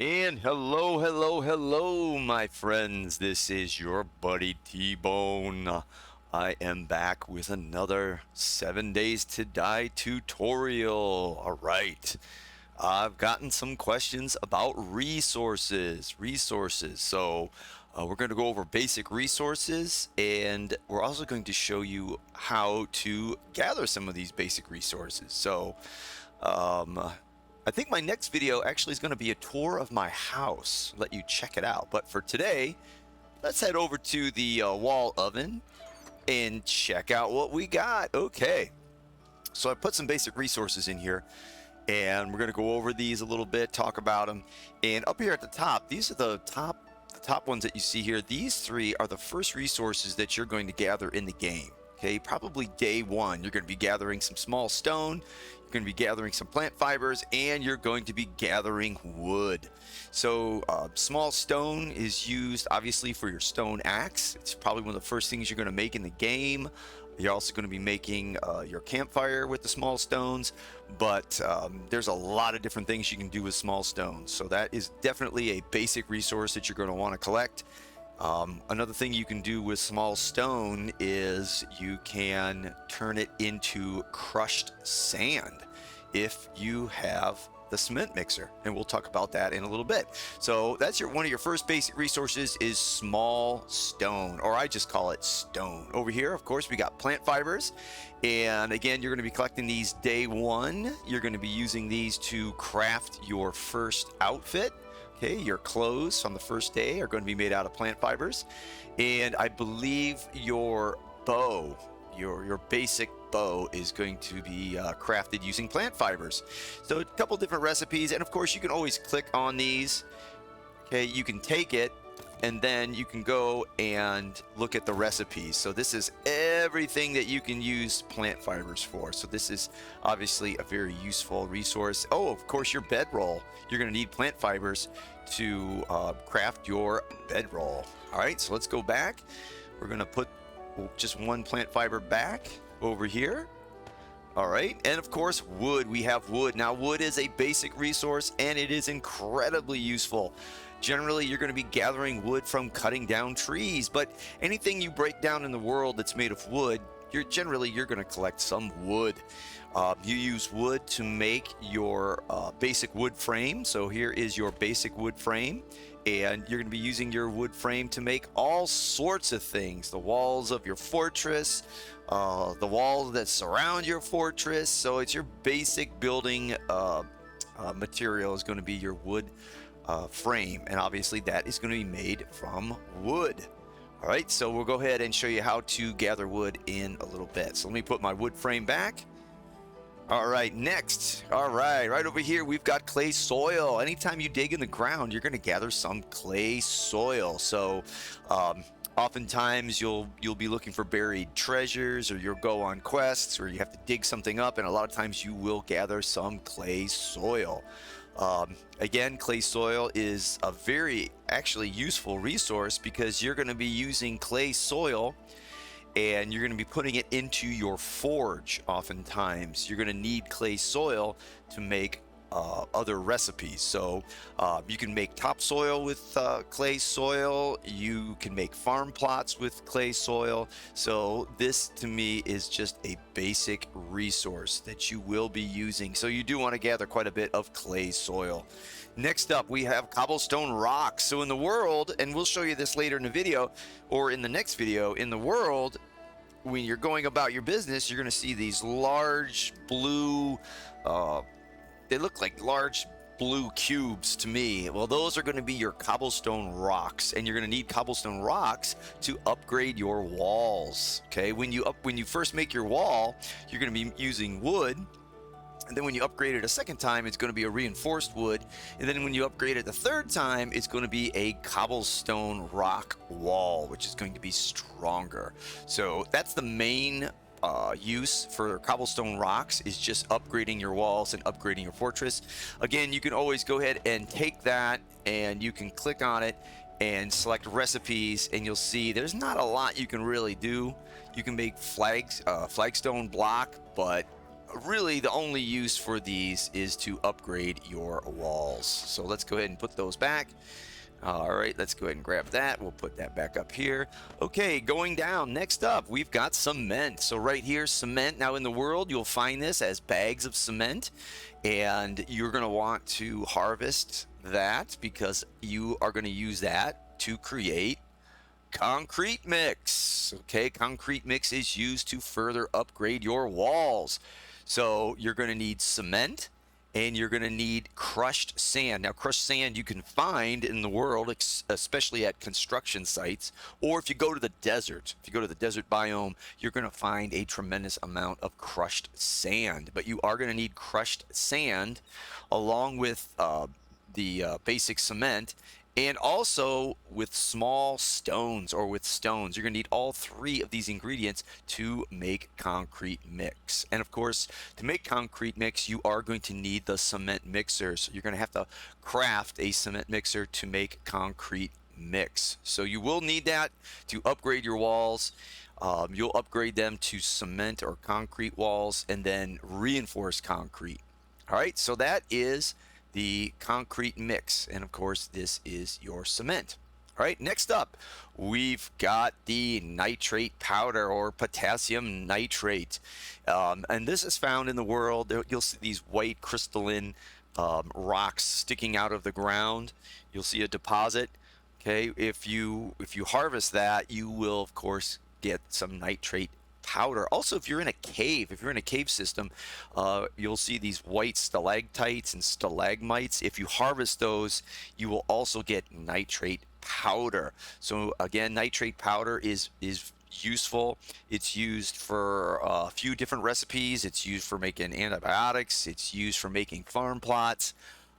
And hello, my friends. This is your buddy T-Bone. I am back with another 7 Days to Die tutorial. All right. I've gotten some questions about resources. So, we're going to go over basic resources, and we're also going to show you how to gather some of these basic resources. So, I think my next video actually is going to be a tour of my house, let you check it out. But for today, let's head over to the wall oven and check out what we got. Okay, so I put some basic resources in here, and we're going to go over these a little bit, talk about them. And up here at the top, these are the top ones that you see here. These three are the first resources that you're going to gather in the game. Okay, probably day one, you're going to be gathering some small stone, you're going to be gathering some plant fibers, and you're going to be gathering wood. So small stone is used obviously for your stone axe. It's probably one of the first things you're going to make in the game. You're also going to be making your campfire with the small stones, but there's a lot of different things you can do with small stones. So that is definitely a basic resource that you're going to want to collect. Another thing you can do with small stone is you can turn it into crushed sand if you have the cement mixer, and we'll talk about that in a little bit. So that's one of your first basic resources is small stone, or I just call it stone. Over here, of course, we got plant fibers, and again, you're going to be collecting these day one. You're going to be using these to craft your first outfit. Okay, your clothes on the first day are going to be made out of plant fibers, and I believe your bow, your basic bow, is going to be crafted using plant fibers. So a couple different recipes, and of course you can always click on these. Okay, you can take it and then you can go and look at the recipes. So this is everything that you can use plant fibers for. So this is obviously a very useful resource. Oh, of course, your bedroll. You're going to need plant fibers to craft your bedroll. All right, so let's go back. We're going to put just one plant fiber back over here. All right, and of course wood. We have wood. Now wood is a basic resource and it is incredibly useful. Generally you're going to be gathering wood from cutting down trees, but anything you break down in the world that's made of wood, you're going to collect some wood. You use wood to make your basic wood frame. So here is your basic wood frame, and you're going to be using your wood frame to make all sorts of things. The walls of your fortress, the walls that surround your fortress. So it's your basic building material is going to be your wood frame, and obviously that is going to be made from wood. All right, so we'll go ahead and show you how to gather wood in a little bit. So let me put my wood frame back. All right, next. All right, right over here, we've got clay soil. Anytime you dig in the ground, you're going to gather some clay soil. So oftentimes you'll be looking for buried treasures, or you'll go on quests, or you have to dig something up, and a lot of times you will gather some clay soil. Again, clay soil is a very actually useful resource because you're going to be using clay soil and you're going to be putting it into your forge. Oftentimes you're going to need clay soil to make other recipes. So you can make topsoil with clay soil. You can make farm plots with clay soil. So this to me is just a basic resource that you will be using. So you do want to gather quite a bit of clay soil. Next up, we have cobblestone rocks. So in the world, and we'll show you this later in the video or in the next video, in the world, when you're going about your business, you're going to see these large blue they look like large blue cubes to me. Well, those are going to be your cobblestone rocks, and you're going to need cobblestone rocks to upgrade your walls. Okay, when you first make your wall, you're going to be using wood, and then when you upgrade it a second time, it's going to be a reinforced wood, and then when you upgrade it the third time, it's going to be a cobblestone rock wall, which is going to be stronger. So that's the main use for cobblestone rocks, is just upgrading your walls and upgrading your fortress. Again, you can always go ahead and take that and you can click on it and select recipes, and you'll see there's not a lot you can really do. You can make flagstone block, but really the only use for these is to upgrade your walls. So let's go ahead and put those back. All right, let's go ahead and grab that. We'll put that back up here. Okay, going down. Next up, we've got cement. So right here, cement. Now in the world, you'll find this as bags of cement, and you're going to want to harvest that because you are going to use that to create concrete mix. Okay, concrete mix is used to further upgrade your walls. So you're going to need cement, and you're going to need crushed sand. Now, crushed sand you can find in the world, especially at construction sites, or if you go to the desert. If you go to the desert biome, you're going to find a tremendous amount of crushed sand. But you are going to need crushed sand along with the basic cement, and also with small stones or with stones. You're going to need all three of these ingredients to make concrete mix. And of course, to make concrete mix, you are going to need the cement mixer. So you're going to have to craft a cement mixer to make concrete mix. So you will need that to upgrade your walls. You'll upgrade them to cement or concrete walls and then reinforced concrete. All right, so that is the concrete mix, and of course this is your cement. All right, next up we've got the nitrate powder or potassium nitrate, and this is found in the world. You'll see these white crystalline rocks sticking out of the ground. You'll see a deposit. Okay, if you harvest that, you will of course get some nitrate powder. Also, if you're in a cave system, you'll see these white stalactites and stalagmites. If you harvest those, you will also get nitrate powder. So again, nitrate powder is useful. It's used for a few different recipes. It's used for making antibiotics. It's used for making farm plots.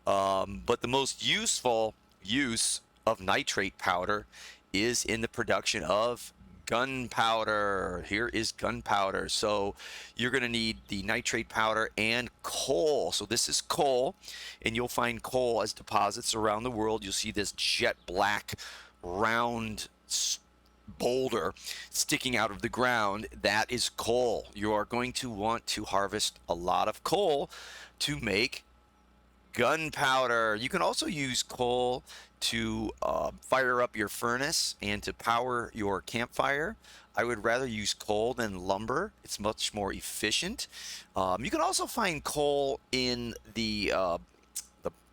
But the most useful use of nitrate powder is in the production of gunpowder. Here is gunpowder. So you're going to need the nitrate powder and coal. So this is coal, and you'll find coal as deposits around the world. You'll see this jet black round boulder sticking out of the ground. That is coal. You are going to want to harvest a lot of coal to make gunpowder. You can also use coal to fire up your furnace and to power your campfire. I would rather use coal than lumber. It's much more efficient. You can also find coal in the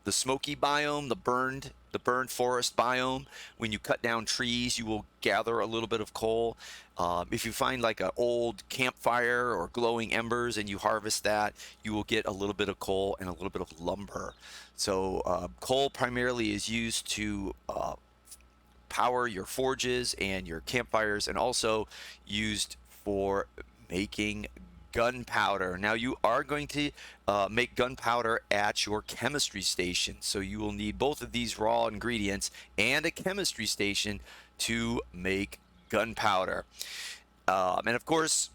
smoky biome, the burned forest biome. When you cut down trees, you will gather a little bit of coal. If you find like an old campfire or glowing embers and you harvest that, you will get a little bit of coal and a little bit of lumber. So coal primarily is used to power your forges and your campfires, and also used for making gunpowder. Now you are going to make gunpowder at your chemistry station, so you will need both of these raw ingredients and a chemistry station to make gunpowder. And of course,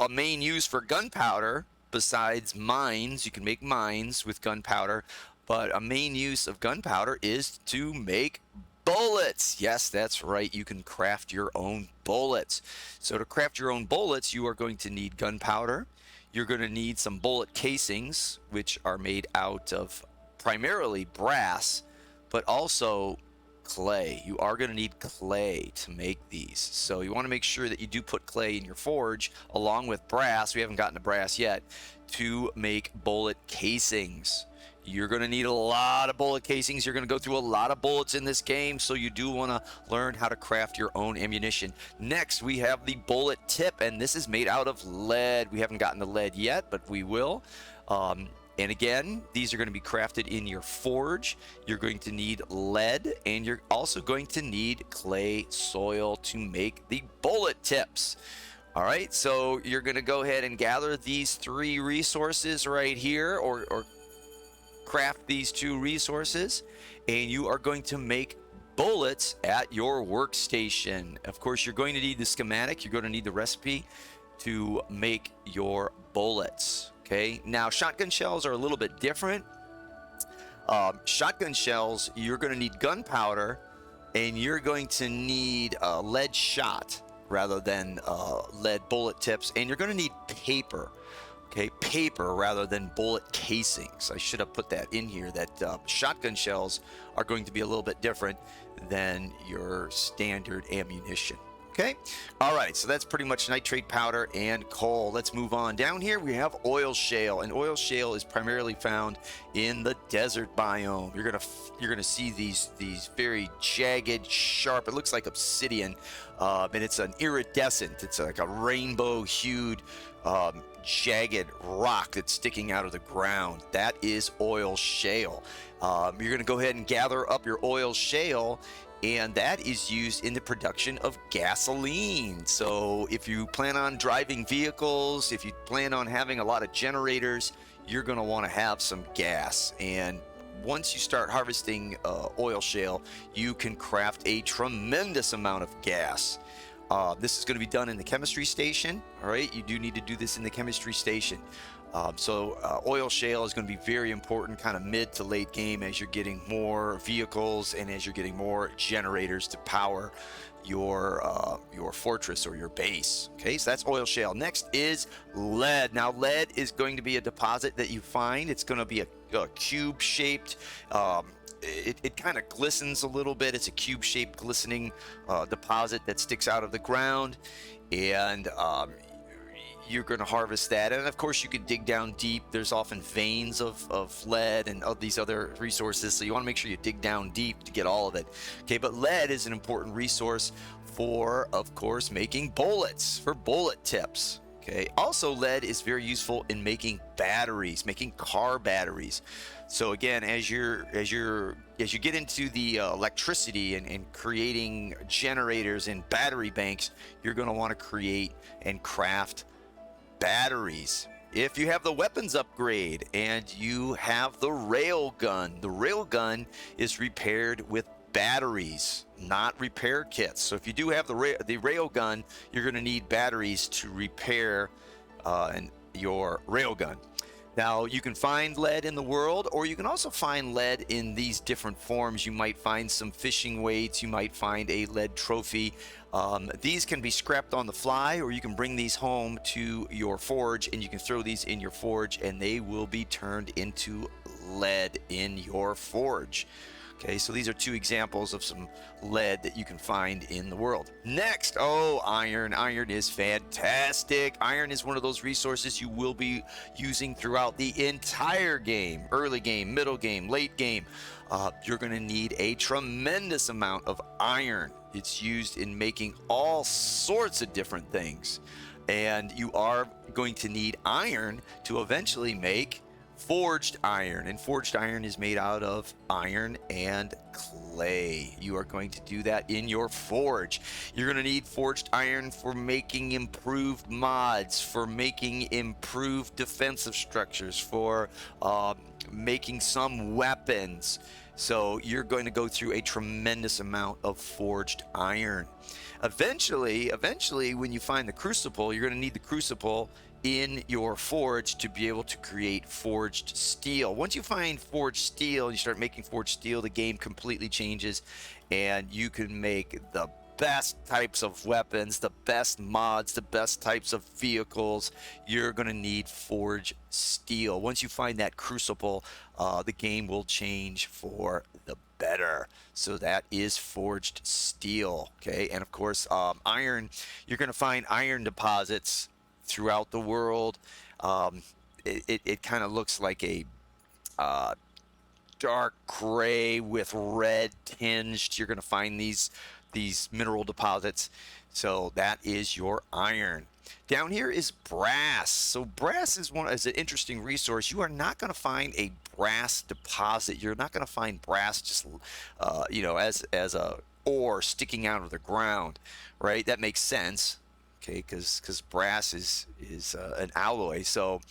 a main use for gunpowder, besides mines, you can make mines with gunpowder, but a main use of gunpowder is to make bullets. Yes, that's right. You can craft your own bullets. So to craft your own bullets, you are going to need gunpowder. You're going to need some bullet casings, which are made out of primarily brass, but also clay. You are going to need clay to make these. So you want to make sure that you do put clay in your forge along with brass. We haven't gotten to brass yet, to make bullet casings. You're going to need a lot of bullet casings. You're going to go through a lot of bullets in this game, so you do want to learn how to craft your own ammunition. Next, we have the bullet tip, and this is made out of lead. We haven't gotten to lead yet, but we will. And again, these are going to be crafted in your forge. You're going to need lead, and you're also going to need clay soil to make the bullet tips. All right, so you're going to go ahead and gather these three resources right here, or craft these two resources, and you are going to make bullets at your workstation. Of course, you're going to need the schematic. You're going to need the recipe to make your bullets. Okay, now shotgun shells are a little bit different. Shotgun shells, you're going to need gunpowder, and you're going to need lead shot rather than lead bullet tips, and you're going to need paper. Okay, paper rather than bullet casings. I should have put that in here, that shotgun shells are going to be a little bit different than your standard ammunition. Okay, all right, so that's pretty much nitrate powder and coal. Let's move on. Down here we have oil shale, and oil shale is primarily found in the desert biome. You're gonna see these very jagged, sharp. It looks like obsidian, and it's an iridescent. It's like a rainbow-hued, jagged rock that's sticking out of the ground. That is oil shale. You're gonna go ahead and gather up your oil shale, and that is used in the production of gasoline. So if you plan on driving vehicles, if you plan on having a lot of generators, you're going to want to have some gas. And once you start harvesting oil shale, you can craft a tremendous amount of gas. This is going to be done in the chemistry station. All right, you do need to do this in the chemistry station. Oil shale is going to be very important kind of mid to late game as you're getting more vehicles and as you're getting more generators to power your fortress or your base. Okay, so that's oil shale. Next is lead. Now, lead is going to be a deposit that you find. It's going to be a cube shaped. It kind of glistens a little bit. It's a cube shaped glistening deposit that sticks out of the ground, and you're going to harvest that. And of course, you could dig down deep. There's often veins of lead and of these other resources, so you want to make sure you dig down deep to get all of it. Okay, but lead is an important resource for, of course, making bullets, for bullet tips. Okay, also lead is very useful in making batteries, making car batteries. So again, as you get into the electricity and creating generators and battery banks, you're going to want to create and craft batteries. If you have the weapons upgrade and you have the rail gun is repaired with batteries, not repair kits. So if you do have the rail gun, you're going to need batteries to repair your rail gun. Now, you can find lead in the world, or you can also find lead in these different forms. You might find some fishing weights. You might find a lead trophy. These can be scrapped on the fly, or you can bring these home to your forge, and you can throw these in your forge, and they will be turned into lead in your forge. Okay, so these are two examples of some lead that you can find in the world. Next, iron. Iron is fantastic. Iron is one of those resources you will be using throughout the entire game. Early game, middle game, late game. You're going to need a tremendous amount of iron. It's used in making all sorts of different things. And you are going to need iron to eventually make forged iron, and forged iron is made out of iron and clay. You are going to do that in your forge. You're going to need forged iron for making improved mods, for making improved defensive structures, for making some weapons. So you're going to go through a tremendous amount of forged iron. Eventually, when you find the crucible, you're going to need the crucible in your forge to be able to create forged steel. Once you find forged steel and you start making forged steel, the game completely changes, and you can make the best types of weapons, the best mods, the best types of vehicles. You're going to need forged steel. Once you find that crucible, the game will change for the better. So that is forged steel. Okay, and of course, iron, you're going to find iron deposits throughout the world. It kind of looks like a dark gray with red tinged. You're going to find these mineral deposits. So that is your iron. Down here is brass. So brass is an interesting resource. You are not going to find a brass deposit. You're not going to find brass just as a ore sticking out of the ground, right? That makes sense. Okay, because brass is an alloy. So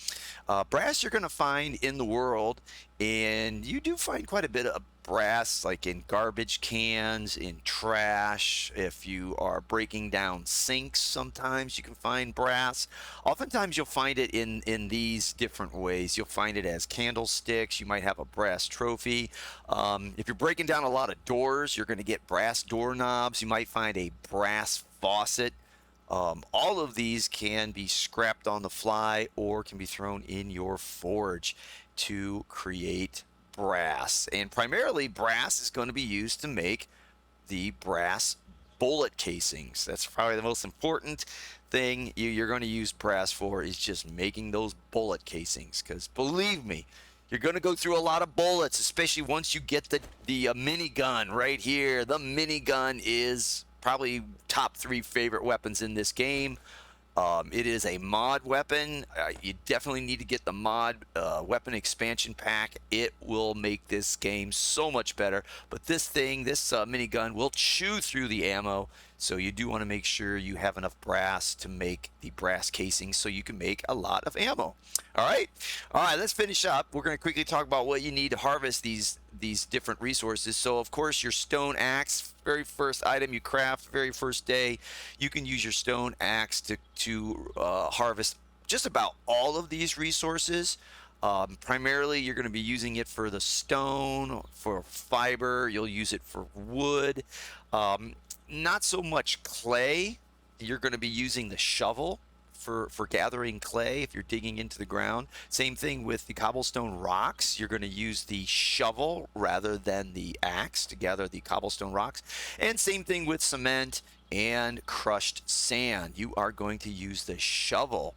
brass you're going to find in the world, and you do find quite a bit of brass, like in garbage cans, in trash. If you are breaking down sinks, sometimes you can find brass. Oftentimes you'll find it in these different ways. You'll find it as candlesticks. You might have a brass trophy. If you're breaking down a lot of doors, you're going to get brass doorknobs. You might find a brass faucet. All of these can be scrapped on the fly or can be thrown in your forge to create brass. And primarily, brass is going to be used to make the brass bullet casings. That's probably the most important thing you're going to use brass for, is just making those bullet casings. Because believe me, you're going to go through a lot of bullets, especially once you get the minigun right here. The minigun is probably top 3 favorite weapons in this game. It is a mod weapon. You definitely need to get the mod weapon expansion pack. It will make this game so much better. But this minigun will chew through the ammo. So you do want to make sure you have enough brass to make the brass casing so you can make a lot of ammo. All right, let's finish up. We're going to quickly talk about what you need to harvest these different resources. So of course, your stone axe, very first item you craft, very first day, you can use your stone axe to harvest just about all of these resources. Primarily, you're going to be using it for the stone, for fiber. You'll use it for wood. Not so much clay. You're going to be using the shovel for gathering clay if you're digging into the ground. Same thing with the cobblestone rocks. You're going to use the shovel rather than the axe to gather the cobblestone rocks. And same thing with cement and crushed sand. You are going to use the shovel,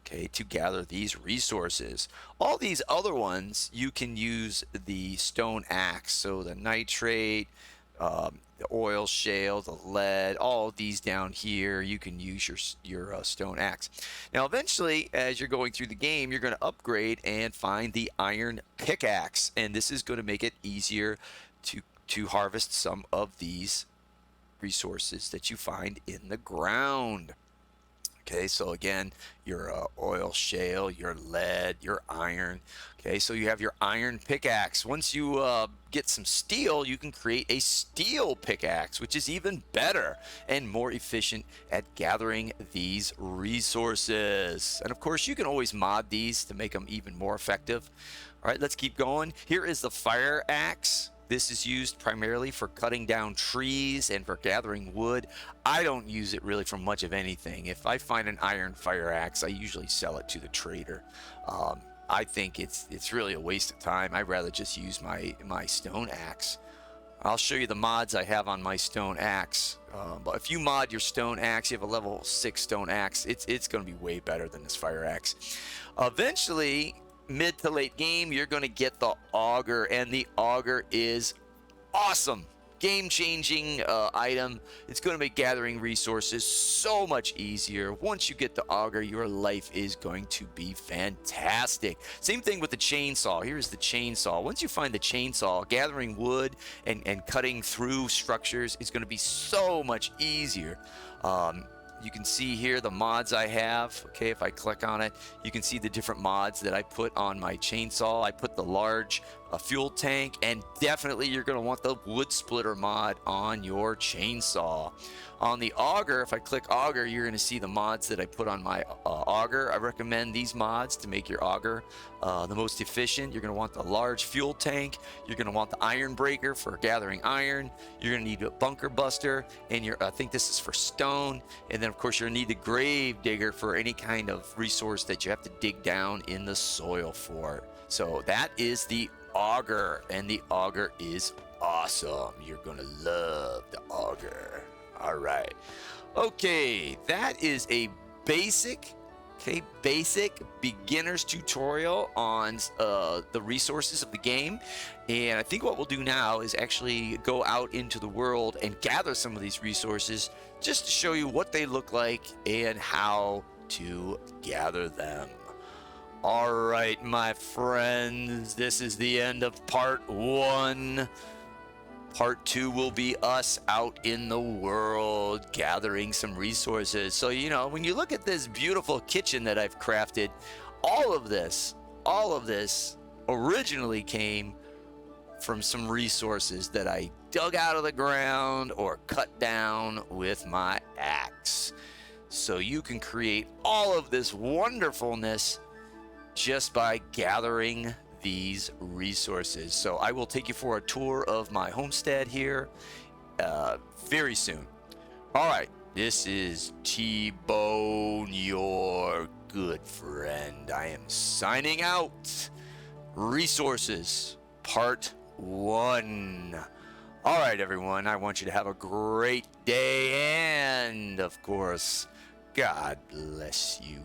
okay, to gather these resources. All these other ones, you can use the stone axe. So the nitrate, the oil, shale, the lead, all of these down here, you can use your stone axe. Now, eventually, as you're going through the game, you're going to upgrade and find the iron pickaxe, and this is going to make it easier to harvest some of these resources that you find in the ground. Okay, so again, your oil, shale, your lead, your iron. Okay, so you have your iron pickaxe. Once you get some steel, you can create a steel pickaxe, which is even better and more efficient at gathering these resources. And of course, you can always mod these to make them even more effective. All right, let's keep going. Here is the fire axe. This is used primarily for cutting down trees and for gathering wood. I don't use it really for much of anything. If I find an iron fire axe, I usually sell it to the trader. I think it's really a waste of time. I'd rather just use my stone axe. I'll show you the mods I have on my stone axe. But if you mod your stone axe, you have a level 6 stone axe, it's going to be way better than this fire axe. Eventually, mid to late game, you're going to get the auger, and the auger is awesome. Game-changing item. It's going to make gathering resources so much easier. Once you get the auger, your life is going to be fantastic. Same thing with the chainsaw. Here's the chainsaw. Once you find the chainsaw, gathering wood and cutting through structures is going to be so much easier. You can see here the mods I have. Okay, if I click on it, you can see the different mods that I put on my chainsaw. I put the large fuel tank, and definitely you're going to want the wood splitter mod on your chainsaw. On the auger, if I click auger, you're going to see the mods that I put on my auger. I recommend these mods to make your auger the most efficient. You're going to want the large fuel tank. You're going to want the iron breaker for gathering iron. You're going to need a bunker buster, and I think this is for stone. And then, of course, you're going to need the grave digger for any kind of resource that you have to dig down in the soil for. So that is the auger, and the auger is awesome. You're going to love the auger. All right. Okay, that is a basic beginner's tutorial on the resources of the game. And I think what we'll do now is actually go out into the world and gather some of these resources just to show you what they look like and how to gather them. All right, my friends, this is the end of part 1. Part 2 will be us out in the world gathering some resources. So, you know, when you look at this beautiful kitchen that I've crafted, all of this originally came from some resources that I dug out of the ground or cut down with my axe. So you can create all of this wonderfulness just by gathering these resources. So I will take you for a tour of my homestead here very soon. All right, This is T-Bone, your good friend. I am signing out. Resources, part 1. All right, everyone, I want you to have a great day, and, of course, God bless you.